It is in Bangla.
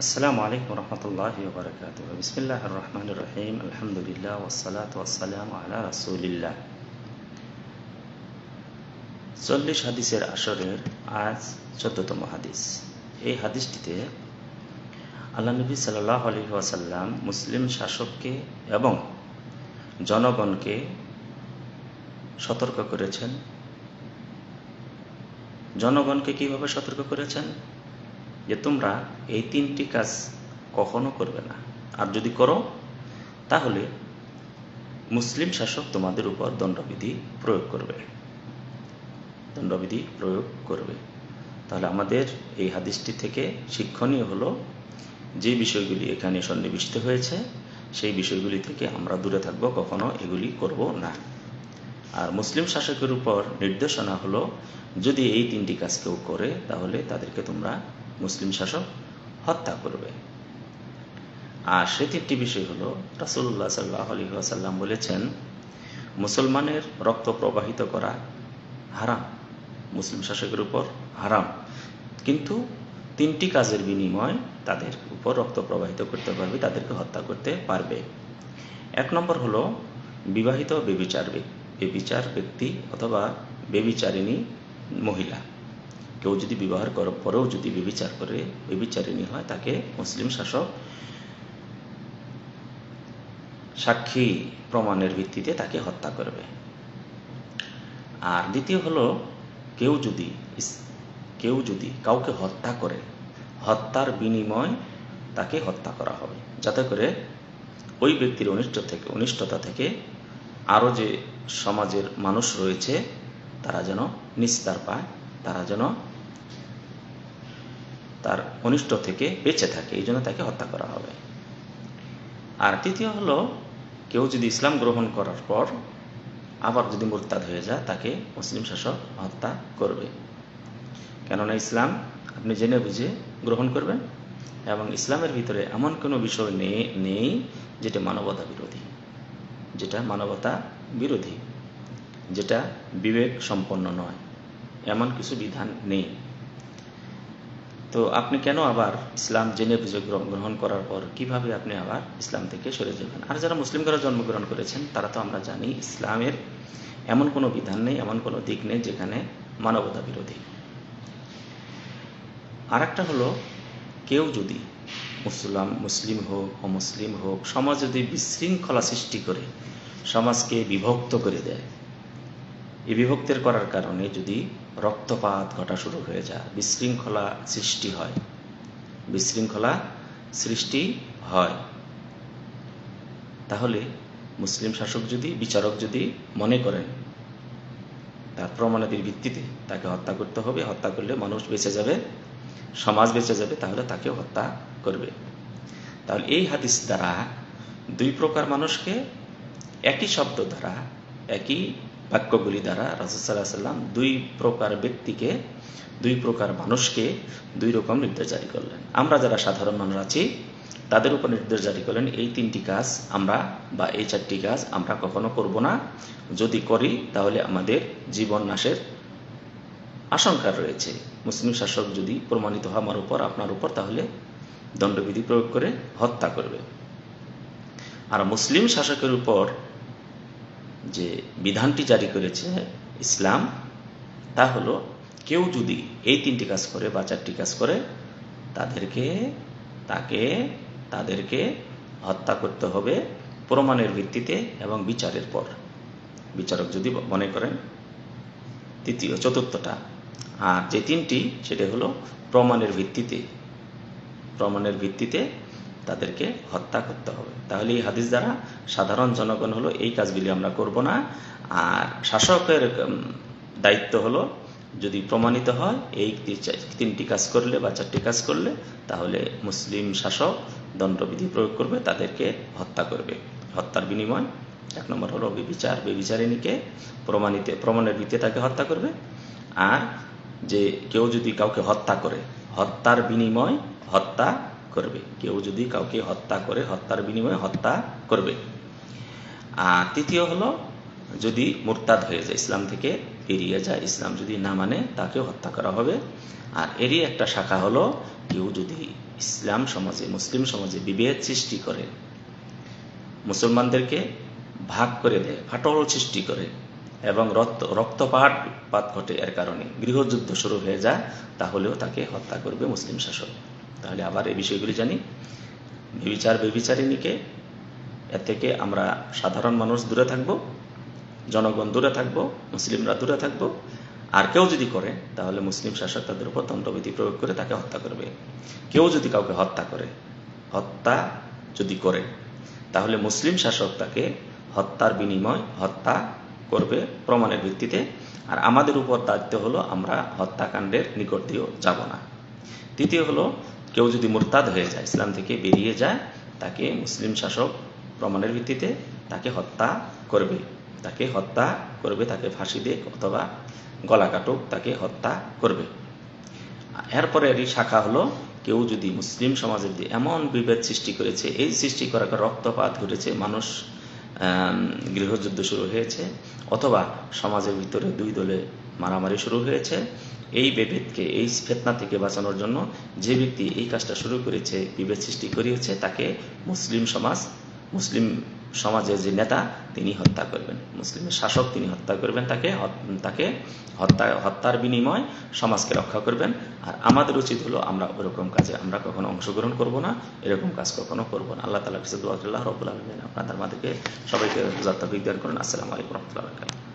আসসালামু আলাইকুম রহমতুল্লাহি ওয়া বারাকাতুহু। বিসমিল্লাহির রহমানির রহিম। আলহামদুলিল্লাহ ওয়াসসালাতু ওয়াসসালামু আলা রাসূলিল্লাহ। 40 হাদিসের আসরের আজ 14তম হাদিস। এই হাদিসটিতে আল্লাহ নবী সাল্লাল্লাহু আলাইহি ওয়াসাল্লাম মুসলিম শাসককে এবং জনগণকে সতর্ক করেছেন। জনগণকে কিভাবে সতর্ক করেছেন? যে তোমরা এই 3টি কাজ কখনো করবে না, আর যদি করো তাহলে মুসলিম শাসক তোমাদের উপর দণ্ডবিধি প্রয়োগ করবে। তাহলে আমাদের এই হাদিসটি থেকে শিক্ষণীয় হলো, যে বিষয়গুলি এখানে সন্নিবিষ্ট হয়েছে সেই বিষয়গুলি থেকে আমরা দূরে থাকবো, কখনো এগুলি করব না। আর মুসলিম শাসকের উপর নির্দেশনা হলো, যদি এই 3টি কাজ কেউ করে তাহলে তাদেরকে তোমরা মুসলিম শাসক হত্যা করবে। আর সে 3টি বিষয় হলো, রাসূলুল্লাহ সাল্লাল্লাহু আলাইহি ওয়াসাল্লাম বলেছেন, মুসলমানের রক্ত প্রবাহিত করা হারাম, মুসলিম শাসকের উপর হারাম, কিন্তু 3টি কাজের বিনিময় তাদের উপর রক্ত প্রবাহিত করতে পারবে, তাদেরকে হত্যা করতে পারবে। 1 নম্বর হলো বিবাহিত বেবিচার ব্যক্তি অথবা বেবিচারিণী মহিলা। কেউ যদি বিবাহ করার পরেও যদি বেবিচারিণী হয়, তাকে মুসলিম শাসক সাক্ষী প্রমাণের ভিত্তিতে তাকে হত্যা করবে। আর দ্বিতীয় হলো, কেউ যদি কাউকে হত্যা করে, হত্যার বিনিময় তাকে হত্যা করা হবে, যাতে করে ওই ব্যক্তির অনিষ্টতা থেকে আরও যে সমাজের মানুষ রয়েছে তারা যেন নিস্তার পায়, তারা যেন তার অনিষ্ট থেকে বেঁচে থাকে, এই জন্য তাকে হত্যা করা হবে। আর তৃতীয় হলো, কেউ যদি ইসলাম গ্রহণ করার পর আবার যদি মুরতাদ হয়ে যায়, তাকে মুসলিম শাসক হত্যা করবে। কেননা ইসলাম আপনি জেনে বুঝে গ্রহণ করবেন, এবং ইসলামের ভিতরে এমন কোনো বিষয় নেই যেটা মানবতা বিরোধী, যেটা বিবেক সম্পন্ন নয়, এমন কিছু বিধান নেই। তো আপনি কেন আবার ইসলাম জেনে বুঝে গ্রহণ করার পর কিভাবে আপনি আবার ইসলাম থেকে সরে যাবেন? আর যারা মুসলিম ঘরে জন্মগ্রহণ করেছেন তারা তো আমরা জানি, ইসলামের এমন কোনো বিধান নেই, এমন কোনো দিক নেই যেখানে মানবতা বিরোধী। আর একটা হলো, কেউ যদি মুসলিম হোক অমুসলিম হোক, সমাজ যদি বিশৃঙ্খলা সৃষ্টি করে সমাজকে বিভক্ত করে দেয়, এই বিভক্তের করার কারণে যদি রক্তপাত ঘটা শুরু হয়ে যায়, বিশৃঙ্খলা সৃষ্টি হয়, তাহলে মুসলিম বিচারক যদি মনে করেন তার প্রমাণাদির ভিত্তিতে তাকে হত্যা করতে হবে, হত্যা করলে মানুষ বেঁচে যাবে, সমাজ বেঁচে যাবে, তাহলে তাকেও হত্যা করবে। তাহলে এই হাদিস দ্বারা 2 প্রকার মানুষকে একই শব্দ দ্বারা, একই বাক্যগুলি দ্বারা রাসূল সাল্লাল্লাহু আলাইহি ওয়াসাল্লাম 2 প্রকার ব্যক্তিকে, 2 প্রকার মানুষকে 2 রকম নির্দেশ জারি করলেন। আমরা যারা সাধারণ মানুষ আছি তাদের উপর নির্দেশ জারি করলেন, এই 3টি কাজ বা এই 4টি কাজ আমরা কখনো করব না, যদি করি তাহলে আমাদের জীবন নাশের আশঙ্কা রয়েছে। মুসলিম শাসক যদি প্রমাণিত হয় আমার উপর, আপনার উপর, তাহলে দণ্ডবিধি প্রয়োগ করে হত্যা করবে। আর মুসলিম শাসকের উপর যে বিধানটি জারি করেছে ইসলাম, তা হলো, কেউ যদি এই 3টি কাজ করে বা 4টি কাজ করে, তাদেরকে হত্যা করতে হবে প্রমাণের ভিত্তিতে এবং বিচারের পর। বিচারক যদি মনে করেন চতুর্থটা। আর যে 3টি, সেটা হলো প্রমাণের ভিত্তিতে তাদেরকে হত্যা করতে হবে। তাহলে এই হাদিস দ্বারা সাধারণ জনগণ হলো, এই কাজগুলি আমরা করব না। আর শাসকের দায়িত্ব হলো, যদি প্রমাণিত হয় এই 3টি কাজ করলে বা 4টি কাজ করলে, তাহলে মুসলিম শাসক দণ্ডবিধি প্রয়োগ করবে, তাদেরকে হত্যা করবে। হত্যার বিনিময় 1 নম্বর হলো বেবিচারিণীকে প্রমাণের ভিত্তিতে তাকে হত্যা করবে। আর যে কেউ যদি কাউকে হত্যা করে, হত্যার বিনিময় হত্যা করবে। কেউ যদি কাউকে হত্যা করে, হত্যার বিনিময়ে হত্যা করবে। আর তৃতীয় হলো, যদি মুরতাদ হয়ে যায়, ইসলাম থেকে বেরিয়ে যায়, ইসলাম যদি না মানে, তাকেও হত্যা করা হবে। আর এরই একটা শাখা হলো কেউ যদি ইসলাম সমাজে মুসলিম সমাজে বিভেদ সৃষ্টি করে, মুসলমানদেরকে ভাগ করে দেয়, ফাটল সৃষ্টি করে এবং রক্তপাত ঘটে, এর কারণে গৃহযুদ্ধ শুরু হয়ে যায়, তাহলেও তাকে হত্যা করবে মুসলিম শাসক। তাহলে আবার এই বিষয়গুলি জানি, বেবিচারিণীকে এর থেকে আমরা সাধারণ মানুষ দূরে থাকব, জনগণ দূরে থাকব, মুসলিমরা দূরে থাকব। আর কেউ যদি করে তাহলে মুসলিম শাসক তাদের উপর দণ্ডবিধি প্রয়োগ করে তাকে হত্যা করবে। কেউ যদি কাউকে হত্যা যদি করে তাহলে মুসলিম শাসক তাকে হত্যার বিনিময় হত্যা করবে প্রমাণের ভিত্তিতে। আর আমাদের উপর দায়িত্ব হলো আমরা হত্যাকাণ্ডের নিকট দিয়েও যাব না। তৃতীয় হলো কেউ যদি মুরতাদ হয়ে যায়, ইসলাম থেকে বেরিয়ে যায়, তাকে মুসলিম শাসক প্রমাণের ভিত্তিতে তাকে হত্যা করবে, তাকে ফাঁসি দিয়ে অথবা গলা কাটুক, তাকে হত্যা করবে। এরপরে এরই শাখা হলো কেউ যদি মুসলিম সমাজের দিয়ে এমন বিভেদ সৃষ্টি করেছে, এই সৃষ্টি করার রক্তপাত ঘটেছে, মানুষ গৃহযুদ্ধ শুরু হয়েছে, অথবা সমাজের ভিতরে দুই দলে মারামারি শুরু হয়েছে, এই বিভেদকে, এই ফিতনা থেকে বাঁচানোর জন্য যে ব্যক্তি এই কাজটা শুরু করেছে, বিভেদ সৃষ্টি করিয়েছে, তাকে মুসলিম সমাজের যে নেতা তিনি হত্যা করবেন, মুসলিমের শাসক তিনি হত্যা করবেন, তাকে হত্যার বিনিময় সমাজকে রক্ষা করবেন। আর আমাদের উচিত হলো আমরা ওরকম কাজে আমরা কখনো অংশগ্রহণ করব না, এরকম কাজ কখনো করবো না। আল্লাহ তাআলার কাছে দোয়া করি, আল্লাহ রাব্বুল আলামিন আপনাদের আমাদেরকে সবাইকে বুঝার তৌফিক দান করুন। আসসালামু আলাইকুম ওয়া রাহমাতুল্লাহি ওয়া বারাকাতুহু।